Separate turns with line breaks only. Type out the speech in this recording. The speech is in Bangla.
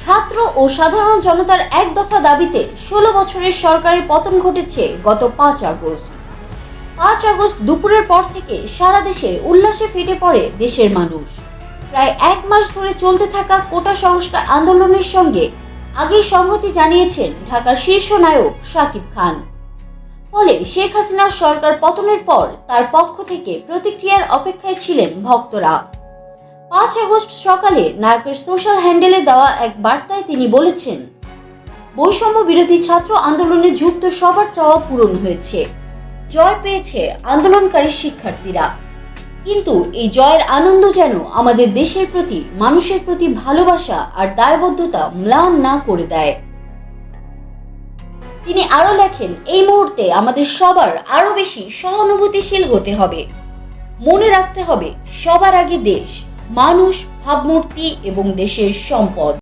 ছাত্র ও সাধারণ জনতার এক দফা দাবিতে 16 বছরের সরকারের পতন ঘটেছে গত 5 আগস্ট। 5 আগস্ট দুপুরের পর থেকে সারা দেশে উল্লাসে ফেটে পড়ে দেশের মানুষ। প্রায় 1 মাস ধরে চলতে থাকা কোটা সংস্কার আন্দোলনের সঙ্গে আগেই সংহতি জানিয়েছেন ঢাকার শীর্ষ নায়ক শাকিব খান। ফলে শেখ হাসিনার সরকার পতনের পর তার পক্ষ থেকে প্রতিক্রিয়ার অপেক্ষায় ছিলেন ভক্তরা। 5 আগস্ট সকালে নায়কের সোশ্যাল হ্যান্ডেলে দেওয়া এক বার্তায় তিনি বলেছেন, বৈষম্য বিরোধী ছাত্র আন্দোলনে যুক্ত সবার চাওয়া পূরণ হয়েছে, জয় পেয়েছে আন্দোলনকারী শিক্ষার্থীরা। কিন্তু এই জয়ের আনন্দ যেন আমাদের দেশের প্রতি, মানুষের প্রতি ভালোবাসা আর দায়বদ্ধতা ম্লান না করে দেয়। তিনি আরো লেখেন, এই মুহূর্তে আমাদের সবার আরো বেশি সহানুভূতিশীল হতে হবে। মনে রাখতে হবে, সবার আগে দেশ, মানুষ, ভাবমূর্তি এবং দেশের সম্পদ।